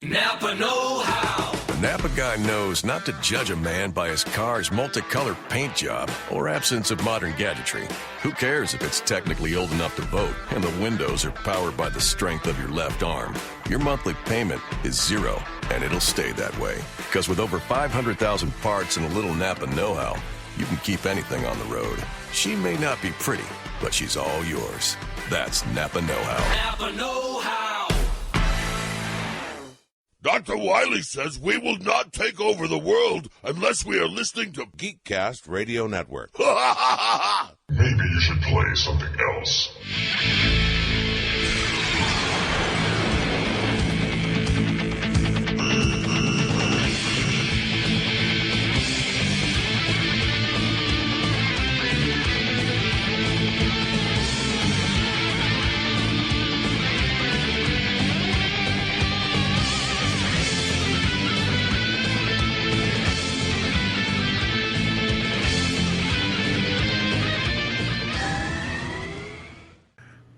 Napa know-how. The Napa guy knows not to judge a man by his car's multicolored paint job or absence of modern gadgetry. Who cares if it's technically old enough to vote and the windows are powered by the strength of your left arm? Your monthly payment is zero, and it'll stay that way. Because with over 500,000 parts and a little Napa know-how, you can keep anything on the road. She may not be pretty, but she's all yours. That's Napa know-how. Napa know-how. Dr. Wiley says we will not take over the world unless we are listening to Geekcast Radio Network. Maybe you should play something else.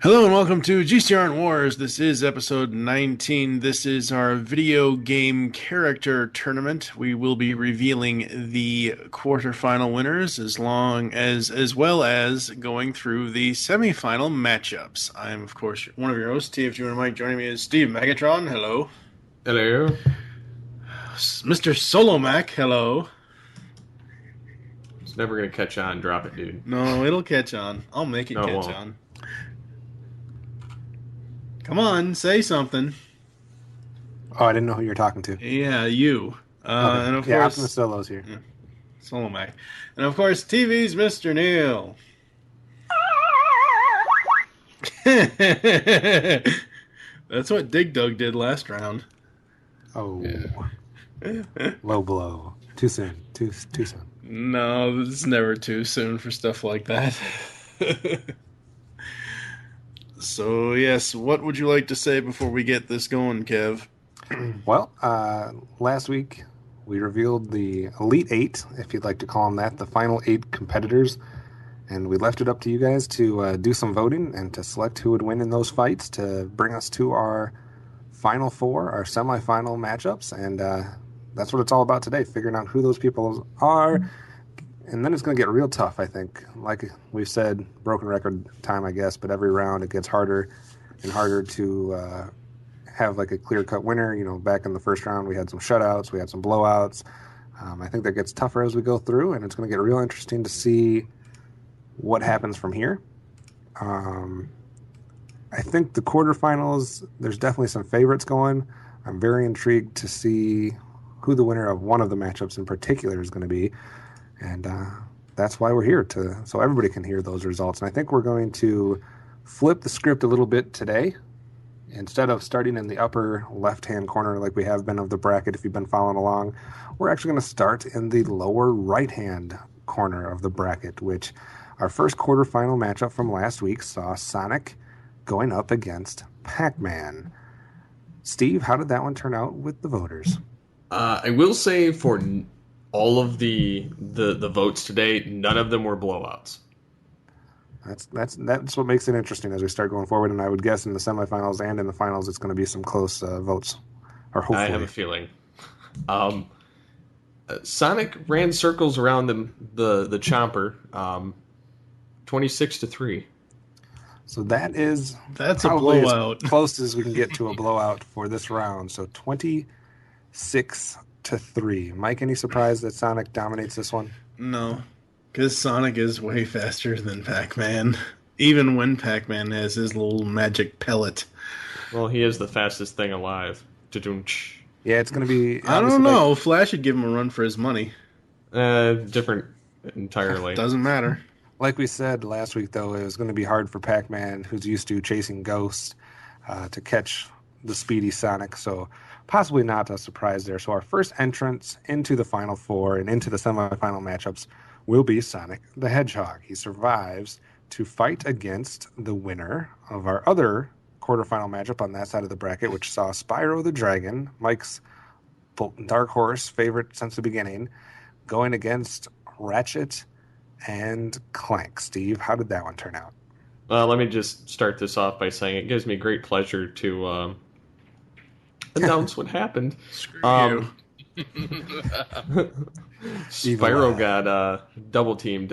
Hello and welcome to GCRN WarZ. This is episode 19. This is our video game character tournament. We will be revealing the quarterfinal winners as well as going through the semifinal matchups. I am, of course, one of your hosts, TFG and Mike. Joining me is Steve Megatron. Hello. Hello. Mr. Solo Mac. Hello. It's never going to catch on. Drop it, dude. No, it'll catch on. I'll make it catch on. Come on, say something. Oh, I didn't know who you were talking to. Yeah, you. Okay. And of course, OptimusSolo's here. Yeah, Solo Mac. And of course, TV's Mr. Neil. That's what Dig Dug did last round. Oh. Yeah. Low blow. Too soon. Too soon. No, it's never too soon for stuff like that. So, yes, what would you like to say before we get this going, Kev? Well, last week we revealed the Elite Eight, if you'd like to call them that, the final 8 competitors. And we left it up to you guys to do some voting and to select who would win in those fights to bring us to our Final Four, our semifinal matchups. And that's what it's all about today, figuring out who those people are. And then it's going to get real tough, I think. Like we've said, broken record time, I guess, but every round it gets harder and harder to have like a clear-cut winner. You know, back in the first round we had some shutouts, we had some blowouts. I think that gets tougher as we go through, and it's going to get real interesting to see what happens from here. I think the quarterfinals, there's definitely some favorites going. I'm very intrigued to see who the winner of one of the matchups in particular is going to be. And that's why we're here, so everybody can hear those results. And I think we're going to flip the script a little bit today. Instead of starting in the upper left-hand corner like we have been of the bracket, if you've been following along, we're actually going to start in the lower right-hand corner of the bracket, which our first quarterfinal matchup from last week saw Sonic going up against Pac-Man. Steve, how did that one turn out with the voters? I will say for all of the votes today, none of them were blowouts. That's what makes it interesting as we start going forward. And I would guess in the semifinals and in the finals, it's going to be some close votes. Or hopefully, I have a feeling. Sonic ran circles around the chomper, 26-3. So that's a blowout. As close as we can get to a blowout for this round. So 26-3. Mike, any surprise that Sonic dominates this one? No, because Sonic is way faster than Pac-Man, even when Pac-Man has his little magic pellet. Well, he is the fastest thing alive. Yeah, it's going to be... I don't know. Flash would give him a run for his money. Different entirely. Doesn't matter. Like we said last week, though, it was going to be hard for Pac-Man, who's used to chasing ghosts, to catch the speedy Sonic, so possibly not a surprise there. So our first entrance into the Final Four and into the semifinal matchups will be Sonic the Hedgehog. He survives to fight against the winner of our other quarterfinal matchup on that side of the bracket, which saw Spyro the Dragon, Mike's dark horse favorite since the beginning, going against Ratchet and Clank. Steve, how did that one turn out? Let me just start this off by saying it gives me great pleasure to announce what happened. Screw Spyro got double teamed,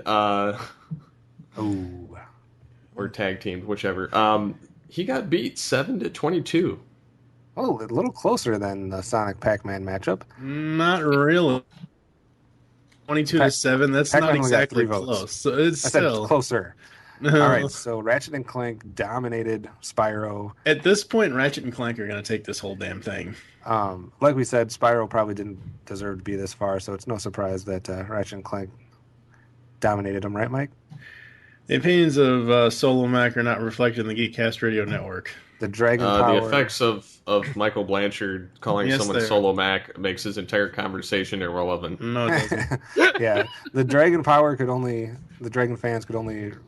Oh. or tag teamed, whichever. He got beat 7-22. Oh, a little closer than the Sonic Pac-Man matchup. Not really. 22-7. That's Pac-Man not only got exactly 3 votes. close. So it's I said it's still closer. No. All right, so Ratchet and Clank dominated Spyro. At this point, Ratchet and Clank are going to take this whole damn thing. Like we said, Spyro probably didn't deserve to be this far, so it's no surprise that Ratchet and Clank dominated him, right, Mike? The opinions of Solo Mac are not reflected in the Geekcast Radio Network. The Dragon Power. The effects of Michael Blanchard calling someone Solo Mac makes his entire conversation irrelevant. No, it doesn't. Yeah, the Dragon fans could only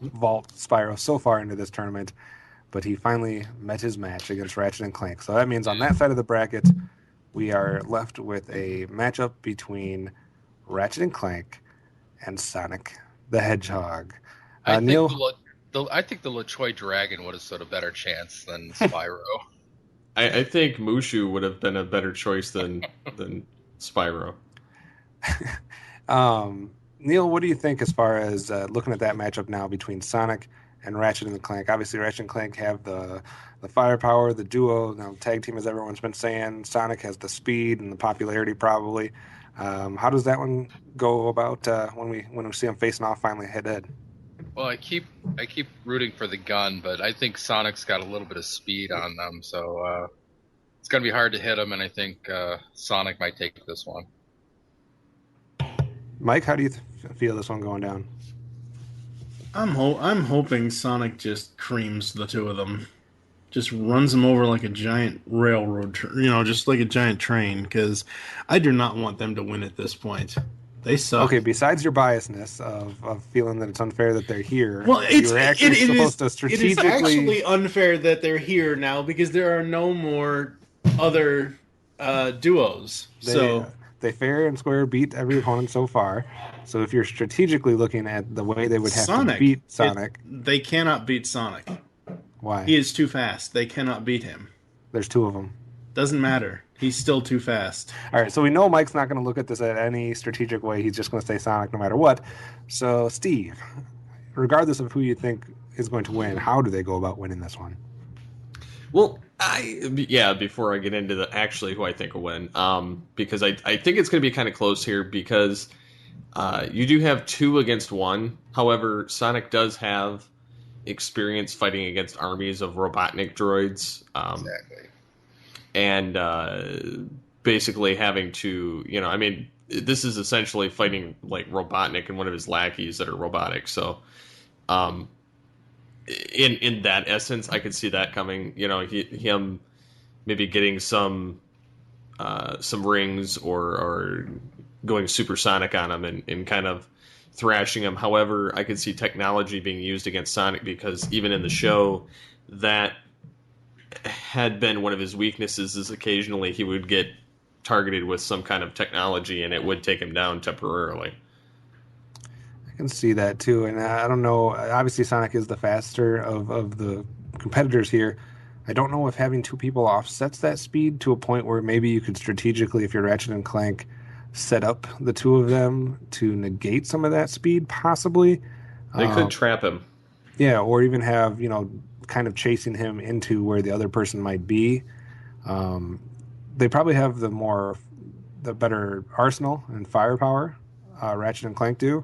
vault Spyro so far into this tournament, but he finally met his match against Ratchet and Clank. So that means on that side of the bracket, we are left with a matchup between Ratchet and Clank and Sonic the Hedgehog. Neil? I think the LaChoy Dragon would have stood a better chance than Spyro. I think Mushu would have been a better choice than Spyro. Neil, what do you think as far as looking at that matchup now between Sonic and Ratchet and Clank? Obviously, Ratchet and Clank have the firepower, the duo, tag team, as everyone's been saying. Sonic has the speed and the popularity, probably. How does that one go about when we see them facing off finally head to head? Well, I keep rooting for the gun, but I think Sonic's got a little bit of speed on them, so it's going to be hard to hit him, and I think Sonic might take this one. Mike, how do you feel this one going down? I'm hoping Sonic just creams the two of them. Just runs them over like a giant railroad, just like a giant train, because I do not want them to win at this point. They suck. Okay, besides your biasness of feeling that it's unfair that they're here, well, you're actually supposed to strategically... It is actually unfair that they're here now because there are no more other duos. They fair and square beat every opponent so far. So if you're strategically looking at the way they would have to beat Sonic... they cannot beat Sonic. Why? He is too fast. They cannot beat him. There's 2 of them. Doesn't matter. He's still too fast. All right, so we know Mike's not going to look at this at any strategic way. He's just going to say Sonic no matter what. So, Steve, regardless of who you think is going to win, how do they go about winning this one? Well, before I get into actually who I think will win, because I think it's going to be kind of close here because you do have 2 against 1. However, Sonic does have experience fighting against armies of Robotnik droids. Exactly. And basically having to, this is essentially fighting like Robotnik and one of his lackeys that are robotic. So, in that essence, I could see that coming. Him maybe getting some rings or going supersonic on him and kind of thrashing him. However, I could see technology being used against Sonic because even in the show, that had been one of his weaknesses is occasionally he would get targeted with some kind of technology and it would take him down temporarily. I can see that too, and I don't know. Obviously, Sonic is the faster of the competitors here. I don't know if having 2 people offsets that speed to a point where maybe you could strategically, if you're Ratchet and Clank, set up the 2 of them to negate some of that speed, possibly. They could trap him. Yeah, or even have, kind of chasing him into where the other person might be. They probably have the better arsenal and firepower, Ratchet and Clank do.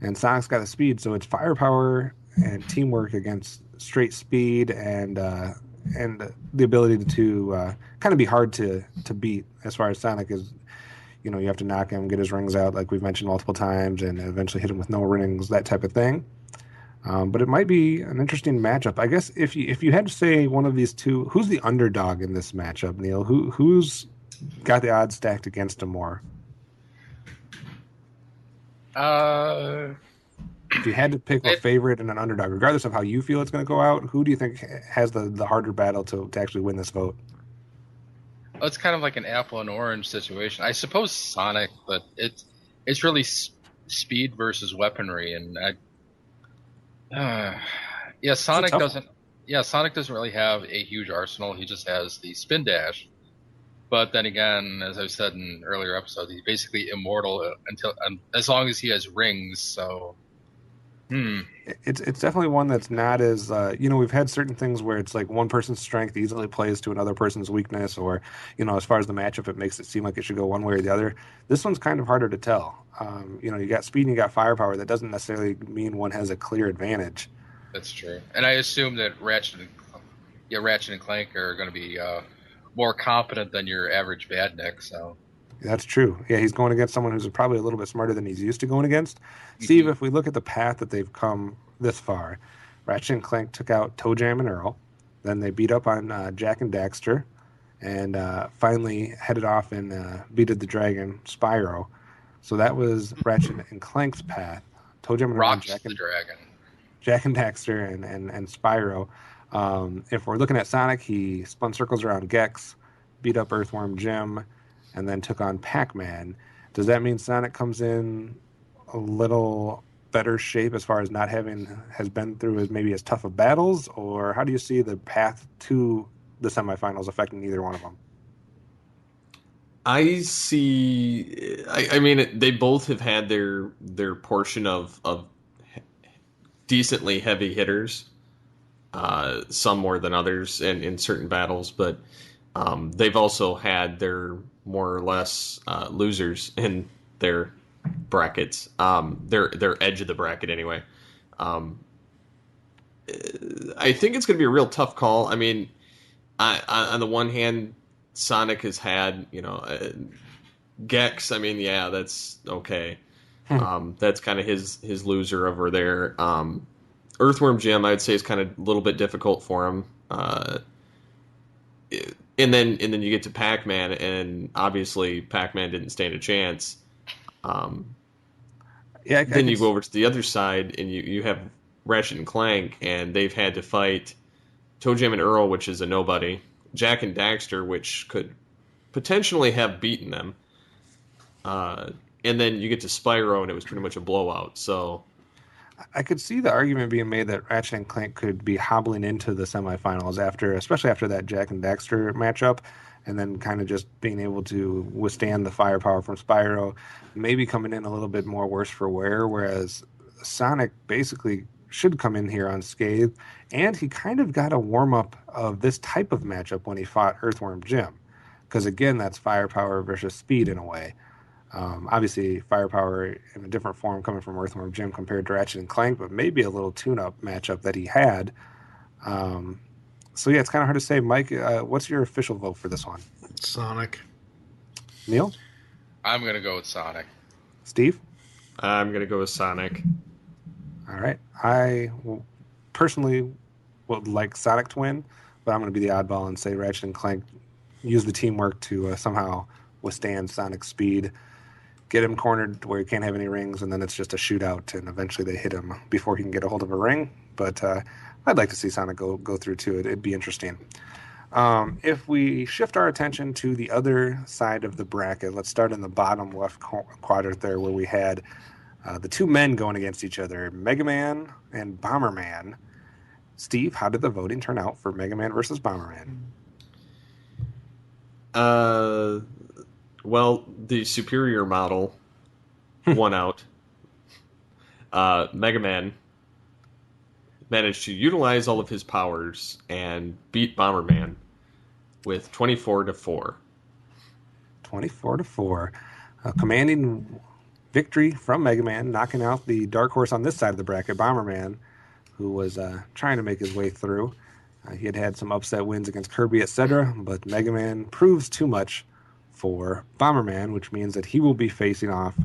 And Sonic's got the speed, so it's firepower and teamwork against straight speed and the ability to kind of be hard to beat as far as Sonic is. You have to knock him, get his rings out, like we've mentioned multiple times, and eventually hit him with no rings, that type of thing. But it might be an interesting matchup. I guess if you had to say one of these 2, who's the underdog in this matchup, Neil? Who's got the odds stacked against him more? If you had to pick a favorite and an underdog, regardless of how you feel it's going to go out, who do you think has the harder battle to actually win this vote? Well, it's kind of like an apple and orange situation. I suppose Sonic, but it's really speed versus weaponry, and Sonic doesn't really have a huge arsenal. He just has the spin dash, But then again, as I've said in earlier episodes, he's basically immortal until as long as he has rings. So, It's definitely one that's not as we've had certain things where it's like one person's strength easily plays to another person's weakness, or as far as the matchup, it makes it seem like it should go one way or the other. This one's kind of harder to tell. You got speed and you got firepower. That doesn't necessarily mean one has a clear advantage. That's true. And I assume that Ratchet and Clank are going to be more competent than your average badnik. So that's true. Yeah, he's going against someone who's probably a little bit smarter than he's used to going against. Steve, if we look at the path that they've come this far, Ratchet and Clank took out Toe Jam and Earl. Then they beat up on Jack and Daxter, and finally headed off and beated the dragon, Spyro. So that was Ratchet and Clank's path. Toe Jam and Earl, Jack and Dragon. Jack and Daxter and Spyro. If we're looking at Sonic, he spun circles around Gex, beat up Earthworm Jim, and then took on Pac-Man. Does that mean Sonic comes in a little better shape as far as not has been through as tough of battles, or how do you see the path to the semifinals affecting either one of them? I see. I mean, they both have had their portion of decently heavy hitters. Some more than others in certain battles, but they've also had their more or less losers in their brackets. Their edge of the bracket anyway. I think it's going to be a real tough call. I mean, on the one hand, Sonic has had Gex. I mean, yeah, that's okay. That's kind of his loser over there. Earthworm Jim, I'd say, is kind of a little bit difficult for him. And then you get to Pac-Man, and obviously Pac-Man didn't stand a chance. Then you go over to the other side, and you have Ratchet and Clank, and they've had to fight Toe Jam and Earl, which is a nobody, Jack and Daxter, which could potentially have beaten them. And then you get to Spyro, and it was pretty much a blowout. So I could see the argument being made that Ratchet and Clank could be hobbling into the semifinals especially after that Jack and Daxter matchup, and then kind of just being able to withstand the firepower from Spyro, maybe coming in a little bit more worse for wear, whereas Sonic basically should come in here unscathed, and he kind of got a warm-up of this type of matchup when he fought Earthworm Jim, because again, that's firepower versus speed in a way. Obviously, firepower in a different form coming from Earthworm Jim compared to Ratchet and Clank, but maybe a little tune-up matchup that he had. So yeah, it's kind of hard to say. Mike, what's your official vote for this one? Sonic. Neil? I'm going to go with Sonic. Steve? I'm going to go with Sonic. All right. I personally would like Sonic to win, but I'm going to be the oddball and say Ratchet and Clank use the teamwork to somehow withstand Sonic's speed, get him cornered where he can't have any rings, and then it's just a shootout, and eventually they hit him before he can get a hold of a ring. But I'd like to see Sonic go through too. It'd be interesting. If we shift our attention to the other side of the bracket, let's start in the bottom left quadrant there, where we had the two men going against each other, Mega Man and Bomberman. Steve, how did the voting turn out for Mega Man versus Bomberman? Well, the superior model won out. Mega Man managed to utilize all of his powers and beat Bomberman with 24-4. 24-4. A commanding victory from Mega Man, knocking out the dark horse on this side of the bracket, Bomberman, who was trying to make his way through. He had some upset wins against Kirby, etc., but Mega Man proves too much for Bomberman, which means that he will be facing off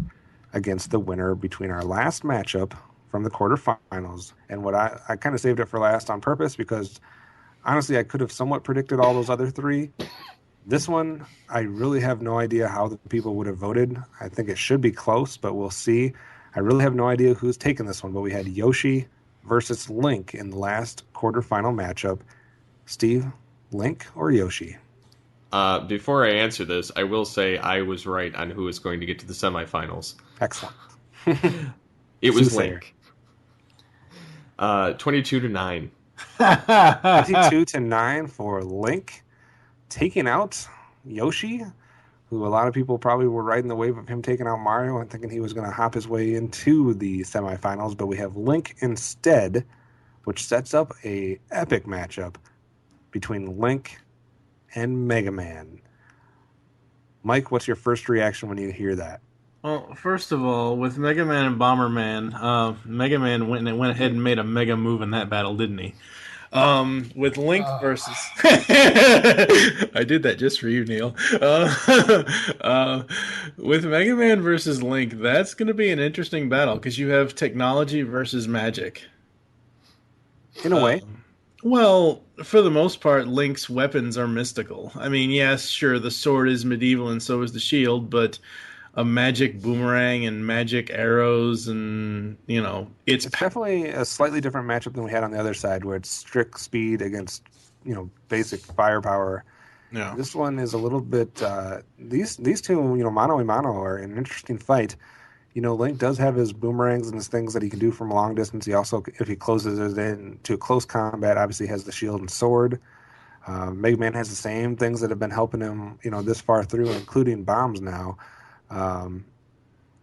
against the winner between our last matchup from the quarterfinals. And what I kind of saved it for last on purpose, because honestly I could have somewhat predicted all those other three. This one, I really have no idea how the people would have voted. I think it should be close, but we'll see. I really have no idea who's taking this one, but we had Yoshi versus Link in the last quarterfinal matchup. Steve, Link or Yoshi? Before I answer this, I will say I was right on who is going to get to the semifinals. Excellent. It was Link. 22-9. 22-9 for Link, taking out Yoshi, who a lot of people probably were riding the wave of him taking out Mario and thinking he was going to hop his way into the semifinals, but we have Link instead, which sets up a epic matchup between Link and Mega Man. Mike, what's your first reaction when you hear that? Well, first of all, with Mega Man and Bomberman, Mega Man went ahead and made a mega move in that battle, didn't he? With Link versus... I did that just for you, Neil. With Mega Man versus Link, that's going to be an interesting battle, because you have technology versus magic. In a way. Well, for the most part, Link's weapons are mystical. I mean, yes, sure, the sword is medieval and so is the shield, but a magic boomerang and magic arrows and, it's definitely a slightly different matchup than we had on the other side, where it's strict speed against, basic firepower. Yeah. This one is a little bit, these two, mano a mano are an interesting fight. Link does have his boomerangs and his things that he can do from a long distance. He also, if he closes it in to close combat, obviously has the shield and sword. Mega Man has the same things that have been helping him, this far through, including bombs now.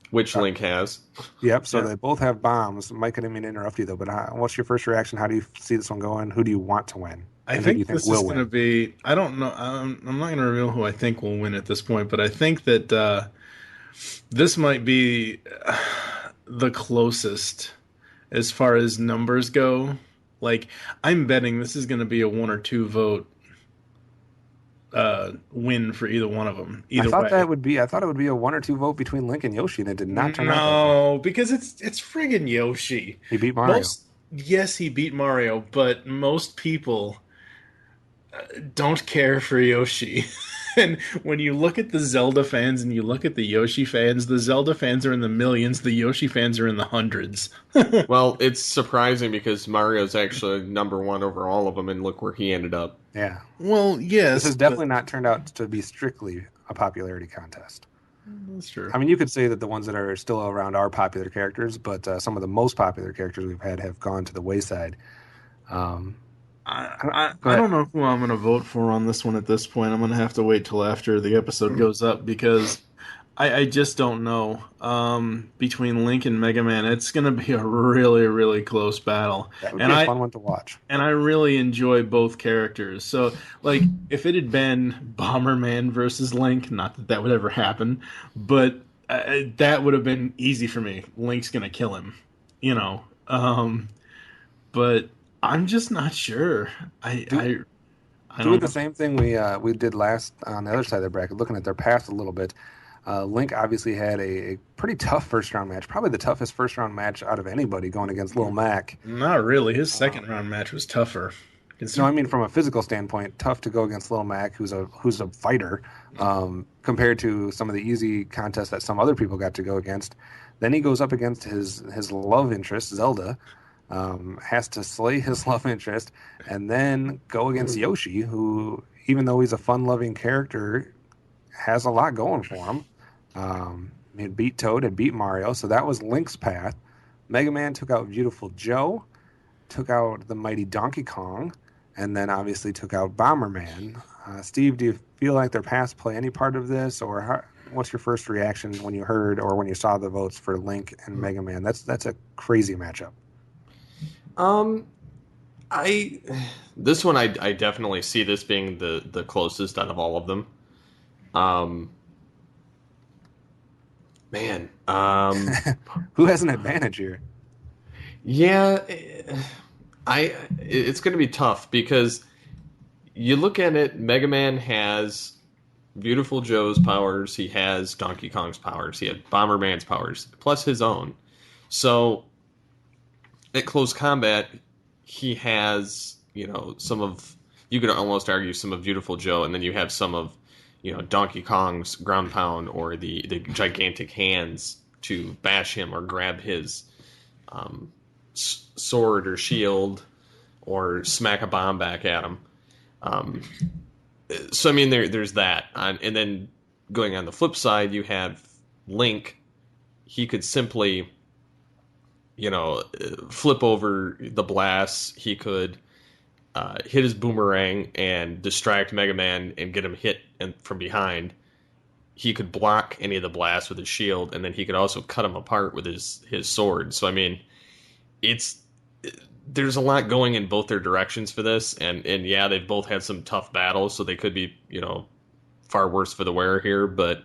Which Link has. Yep, so they both have bombs. Mike, I didn't mean to interrupt you, though, but what's your first reaction? How do you see this one going? Who do you want to win? I think this is going to be... I don't know. I'm not going to reveal who I think will win at this point, but I think that this might be the closest as far as numbers go. Like, I'm betting this is going to be a 1 or 2 vote win for either one of them. I thought it would be a 1 or 2 vote between Link and Yoshi, and it did not turn out. No, because it's friggin' Yoshi. He beat Mario. Yes, he beat Mario, but most people don't care for Yoshi. And when you look at the Zelda fans and you look at the Yoshi fans, the Zelda fans are in the millions, the Yoshi fans are in the hundreds. Well, it's surprising because Mario's actually number 1 over all of them, and look where he ended up. Yeah. Well, yes. This has definitely not turned out to be strictly a popularity contest. That's true. I mean, you could say that the ones that are still around are popular characters, but some of the most popular characters we've had have gone to the wayside. I don't know who I'm going to vote for on this one at this point. I'm going to have to wait till after the episode goes up because I just don't know. Between Link and Mega Man, it's going to be a really, really close battle. That would be a fun one to watch. And I really enjoy both characters. So, like, if it had been Bomberman versus Link, not that that would ever happen, but that would have been easy for me. Link's going to kill him, but I'm just not sure. Doing the same thing we did last on the other side of the bracket, looking at their path a little bit. Link obviously had a pretty tough first-round match, probably the toughest first-round match out of anybody going against Lil Mac. Not really. His second-round match was tougher. No, I mean from a physical standpoint, tough to go against Lil Mac, who's a fighter, compared to some of the easy contests that some other people got to go against. Then he goes up against his love interest, Zelda, has to slay his love interest, and then go against Yoshi, who, even though he's a fun-loving character, has a lot going for him. He had beat Toad, had beat Mario, so that was Link's path. Mega Man took out Beautiful Joe, took out the mighty Donkey Kong, and then obviously took out Bomberman. Steve, do you feel like their paths play any part of this, or what's your first reaction when you heard or when you saw the votes for Link and Mega Man? That's a crazy matchup. This one I definitely see this being the closest out of all of them. Who has an advantage here? Yeah, it's going to be tough because you look at it. Mega Man has Beautiful Joe's powers. He has Donkey Kong's powers. He had Bomberman's powers plus his own. So at close combat, he has some of, you could almost argue some of Beautiful Joe, and then you have some of Donkey Kong's ground pound or the gigantic hands to bash him or grab his sword or shield or smack a bomb back at him. So, I mean, there's that. And then going on the flip side, you have Link. He could simply, flip over the blasts. He could hit his boomerang and distract Mega Man and get him hit from behind, he could block any of the blasts with his shield, and then he could also cut him apart with his sword. So I mean, there's a lot going in both their directions for this, and yeah, they've both had some tough battles, so they could be, far worse for the wearer here, but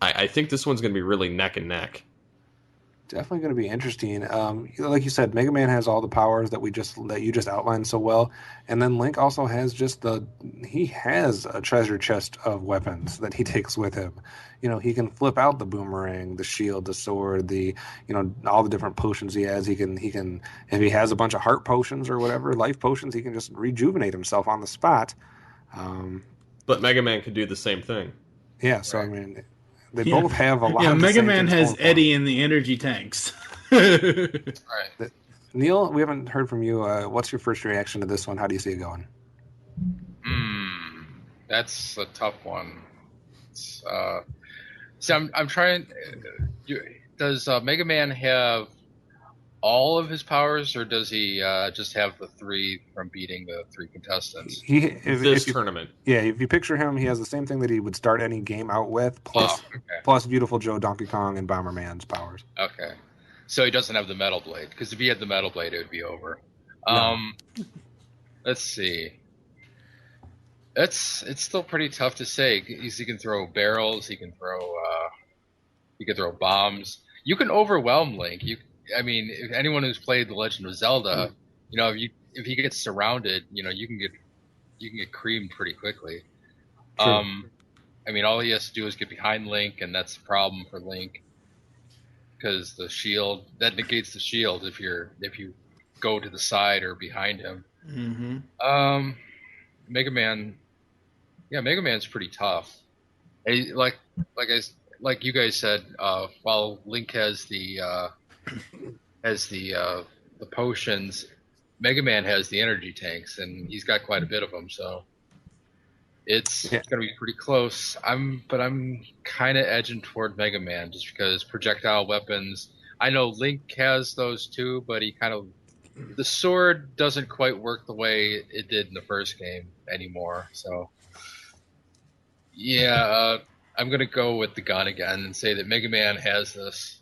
I think this one's going to be really neck and neck. Definitely going to be interesting. Like you said, Mega Man has all the powers that you just outlined so well, and then Link also has he has a treasure chest of weapons that he takes with him. He can flip out the boomerang, the shield, the sword, all the different potions he has. He can if he has a bunch of heart potions or whatever, life potions, he can just rejuvenate himself on the spot. But Mega Man could do the same thing. Yeah, so I mean, they both have a lot. Yeah, of the Mega same Man things has going Eddie in the energy tanks. Right. Neil, we haven't heard from you. What's your first reaction to this one? How do you see it going? That's a tough one. I'm trying. Does Mega Man have all of his powers, or does he just have the 3 from beating the 3 contestants? This tournament. Yeah, if you picture him, he has the same thing that he would start any game out with, plus Beautiful Joe, Donkey Kong, and Bomberman's powers. Okay. So he doesn't have the Metal Blade, because if he had the Metal Blade, it would be over. No. Let's see. It's still pretty tough to say. He can throw barrels. He can throw bombs. You can overwhelm Link. I mean, if anyone who's played The Legend of Zelda, if he gets surrounded, you can get creamed pretty quickly. True. I mean, all he has to do is get behind Link, and that's the problem for Link, because the shield that negates the shield if you go to the side or behind him. Mm-hmm. Mega Man, Mega Man's pretty tough. Like you guys said, while Link has the potions, Mega Man has the energy tanks, and he's got quite a bit of them. So it's going to be pretty close. I'm kind of edging toward Mega Man just because projectile weapons. I know Link has those too, but the sword doesn't quite work the way it did in the first game anymore. So yeah, I'm going to go with the gun again and say that Mega Man has this.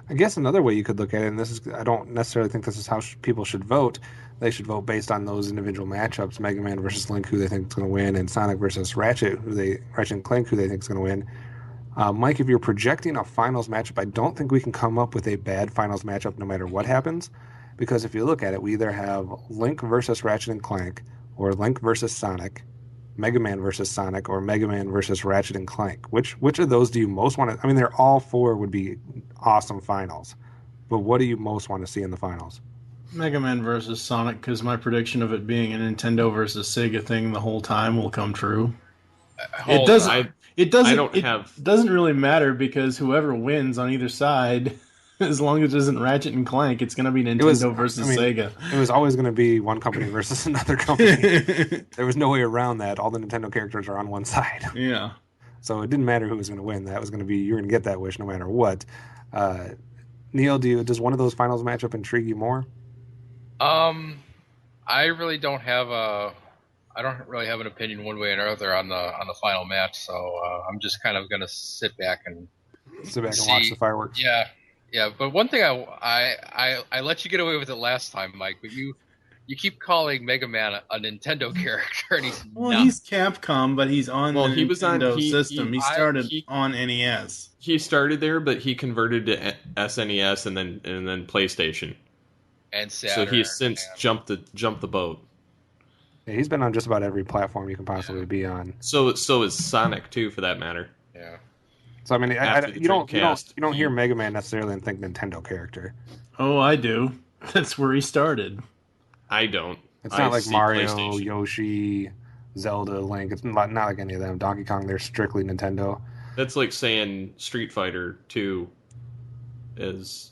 I guess another way you could look at it, and I don't necessarily think this is how people should vote. They should vote based on those individual matchups: Mega Man versus Link, who they think is going to win, and Sonic versus Ratchet and Clank, who they think is going to win. Mike, if you're projecting a finals matchup, I don't think we can come up with a bad finals matchup no matter what happens, because if you look at it, we either have Link versus Ratchet and Clank, or Link versus Sonic, Mega Man versus Sonic, or Mega Man versus Ratchet and Clank. Which of those do you most want to... I mean, they're all 4 would be awesome finals, but what do you most want to see in the finals? Mega Man versus Sonic, because my prediction of it being a Nintendo versus Sega thing the whole time will come true. It doesn't really matter, because whoever wins on either side, as long as it isn't Ratchet and Clank, it's going to be Nintendo versus Sega. It was always going to be one company versus another company. There was no way around that. All the Nintendo characters are on one side. Yeah. So it didn't matter who was going to win. That was going to be, you're going to get that wish no matter what. Neil, does one of those finals matchup intrigue you more? I really don't have an opinion one way or another on the final match. So I'm just kind of going to sit back and watch the fireworks. Yeah. But one thing I let you get away with it last time, Mike. But you keep calling Mega Man a Nintendo character, and he's not. He's Capcom, but he's on the Nintendo system. He started on NES. He started there, but he converted to SNES and then PlayStation. And Saturn, so he's since jumped the boat. Yeah, he's been on just about every platform you can possibly be on. So is Sonic too, for that matter. Yeah. So I mean, you don't hear Mega Man necessarily and think Nintendo character. Oh, I do. That's where he started. I don't. It's not like Mario, Yoshi, Zelda, Link. It's not like any of them. Donkey Kong, they're strictly Nintendo. That's like saying Street Fighter 2 is,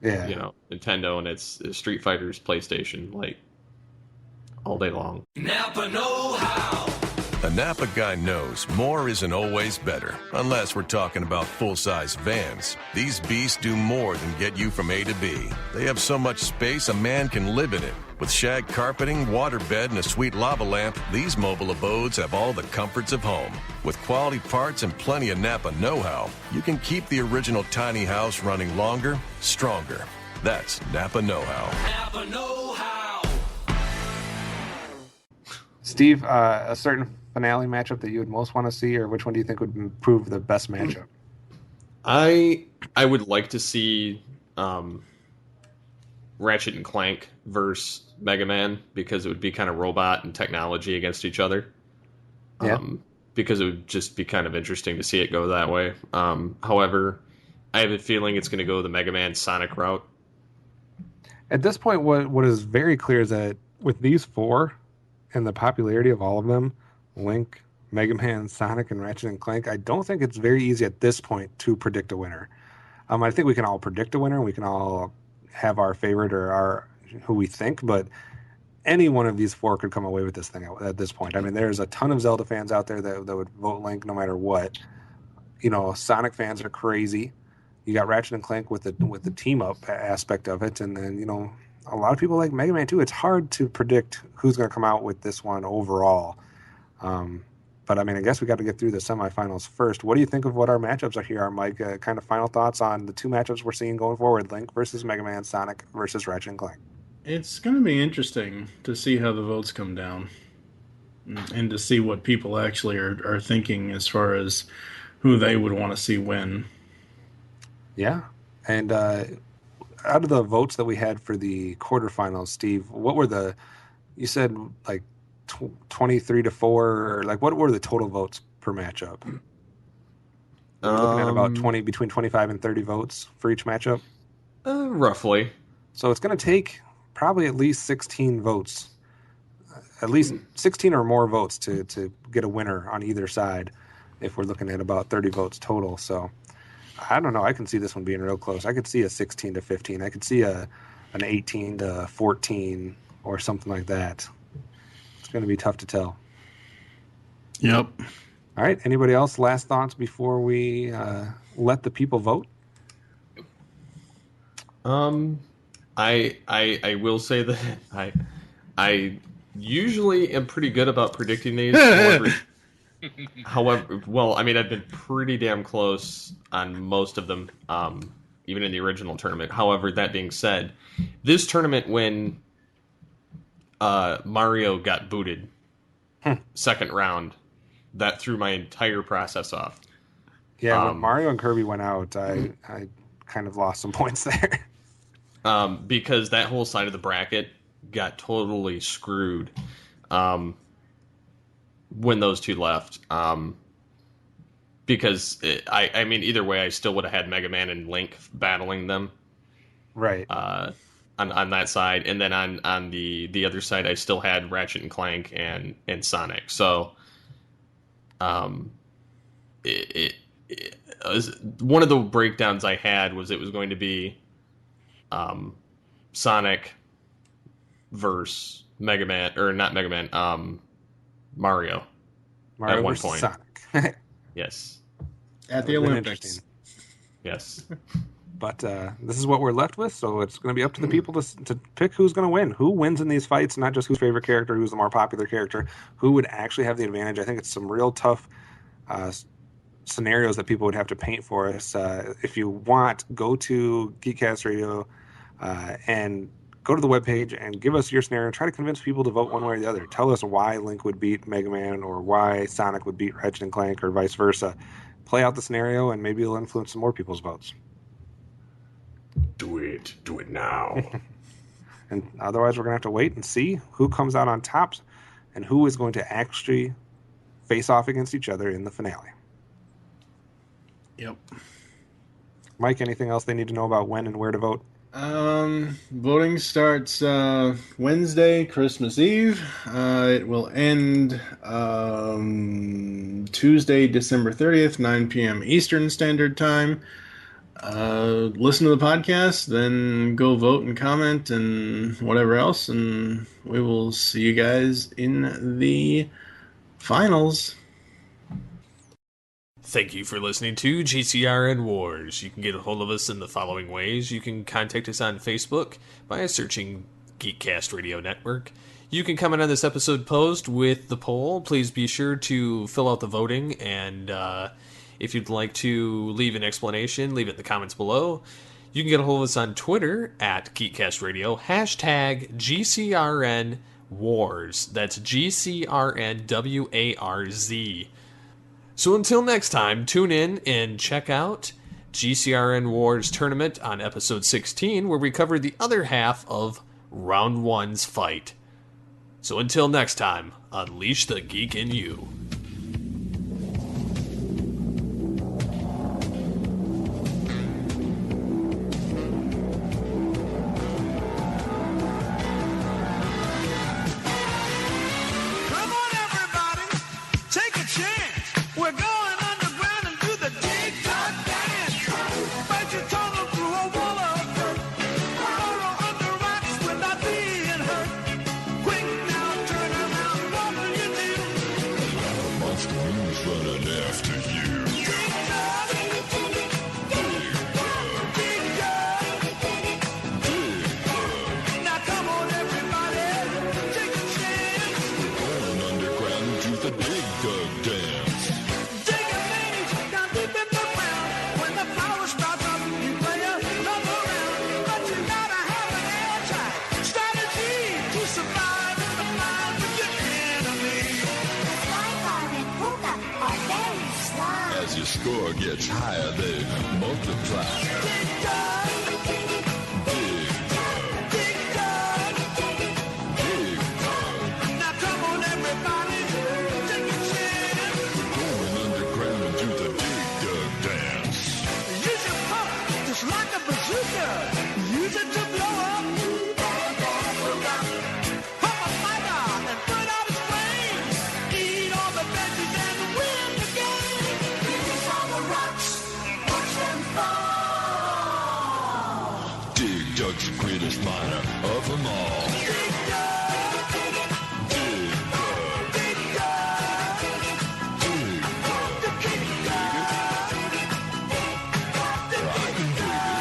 Nintendo, and it's Street Fighter's PlayStation, like, all day long. Napa know how. A Napa guy knows more isn't always better, unless we're talking about full-size vans. These beasts do more than get you from A to B. They have so much space a man can live in it. With shag carpeting, waterbed, and a sweet lava lamp, these mobile abodes have all the comforts of home. With quality parts and plenty of Napa know-how, you can keep the original tiny house running longer, stronger. That's Napa know-how. Napa know-how. Steve, a certain finale matchup that you would most want to see, or which one do you think would prove the best matchup? I would like to see Ratchet and Clank versus Mega Man, because it would be kind of robot and technology against each other. Yeah. Because it would just be kind of interesting to see it go that way. However, I have a feeling it's going to go the Mega Man Sonic route. At this point, what is very clear is that with these four and the popularity of all of them, Link, Mega Man, Sonic, and Ratchet and Clank, I don't think it's very easy at this point to predict a winner. I think we can all predict a winner. We can all have our favorite or our who we think, but any one of these four could come away with this thing at this point. I mean, there's a ton of Zelda fans out there that would vote Link no matter what. You know, Sonic fans are crazy. You got Ratchet and Clank with the team up aspect of it, and then, you know, a lot of people like Mega Man too. It's hard to predict who's going to come out with this one overall. But I mean, I guess we got to get through the semifinals first. What do you think of what our matchups are here, Mike? Kind of final thoughts on the two matchups we're seeing going forward: Link versus Mega Man, Sonic versus Ratchet and Clank. It's going to be interesting to see how the votes come down and to see what people actually are thinking as far as who they would want to see win. Yeah. And out of the votes that we had for the quarterfinals, Steve, what were you said like 23 to 4, or like what were the total votes per matchup? We're looking at about between 25 and 30 votes for each matchup. Roughly. So it's going to take probably at least 16 votes, at least 16 or more votes to get a winner on either side, if we're looking at about 30 votes total. So I don't know. I can see this one being real close. I could see a 16 to 15. I could see an 18 to 14 or something like that. It's going to be tough to tell. Yep. All right. Anybody else? Last thoughts before we let the people vote? I will say that I usually am pretty good about predicting these. However, well, I mean, I've been pretty damn close on most of them, even in the original tournament. However, that being said, this tournament, when Mario got booted second round, that threw my entire process off. Yeah, when Mario and Kirby went out, I kind of lost some points there. Because that whole side of the bracket got totally screwed when those two left. Because I mean, either way, I still would have had Mega Man and Link battling them. Right. On that side, and then on the other side, I still had Ratchet and Clank and Sonic. So, it was, one of the breakdowns I had was it was going to be Sonic versus Mega Man, or not Mega Man, Mario at one point. Sonic. Yes. At the Olympics. Yes. But this is what we're left with, so it's going to be up to the people to pick who's going to win. Who wins in these fights, not just whose favorite character, who's the more popular character, who would actually have the advantage. I think it's some real tough scenarios that people would have to paint for us. If you want, go to Geekcast Radio and go to the webpage and give us your scenario. Try to convince people to vote one way or the other. Tell us why Link would beat Mega Man or why Sonic would beat Ratchet and Clank or vice versa. Play out the scenario, and maybe it'll influence some more people's votes. Do it. Do it now. And otherwise, we're going to have to wait and see who comes out on top and who is going to actually face off against each other in the finale. Yep. Mike, anything else they need to know about when and where to vote? Voting starts Wednesday, Christmas Eve. It will end Tuesday, December 30th, 9 p.m. Eastern Standard Time. Listen to the podcast, then go vote and comment and whatever else, and we will see you guys in the finals. Thank you for listening to GCRN Wars. You can get a hold of us in the following ways. You can contact us on Facebook by searching Geekcast Radio Network. You can comment on this episode post with the poll. Please be sure to fill out the voting, and if you'd like to leave an explanation, leave it in the comments below. You can get a hold of us on Twitter at Geekcast Radio, hashtag GCRN Wars. That's GCRN So until next time, tune in and check out GCRN Wars Tournament on episode 16, where we cover the other half of Round 1's fight. So until next time, unleash the geek in you. Come on, everybody, take a chance. We're going underground and do the dig-dug dance. Fight your tunnel through a wall of dirt. Burrow under rocks without being hurt. Quick now, turn around, what do you do? Monster Moon's running after you. Dig-dug, dig-dug. Now come on, everybody, take a chance. Going underground to the Dig Dug Dance. Dig a maze down deep in the ground. When the power starts up, you play another round. But you gotta have an airtight strategy to survive in the mind with your enemy. As your score gets higher, they multiply. Dig dug, Dig Dug, dig dug. Dig Dug. Now come on, everybody, take a chance. Going underground to the Dig Dug Dance. Use your pump just like a bazooka. Use it to blow up. Pump a fighter and put out his flames. Eat all the veggies and win the game. Release all the rocks, watch them fall. Dig Dug's the greatest miner of them all. Dig dug, Dig Dug, dig dug, Dig Dug. the dig dug, the I can dig it.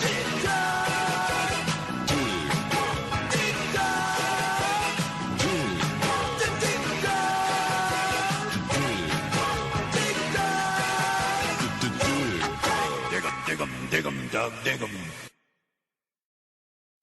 dig dug, Dig Dug, dig dug, Dig Dug, the dig dug, Dig Dug, dig dug. Dig Dug. Dig 'em, Doug, dig 'em.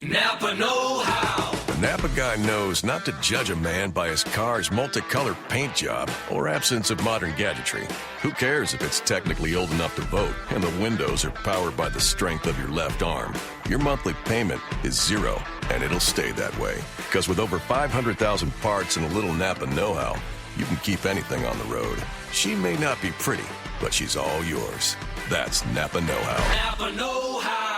Napa know-how. The Napa guy knows not to judge a man by his car's multicolored paint job or absence of modern gadgetry. Who cares if it's technically old enough to vote and the windows are powered by the strength of your left arm? Your monthly payment is zero, and it'll stay that way. Because with over 500,000 parts and a little Napa know-how, you can keep anything on the road. She may not be pretty, but she's all yours. That's Napa know-how. Napa know-how.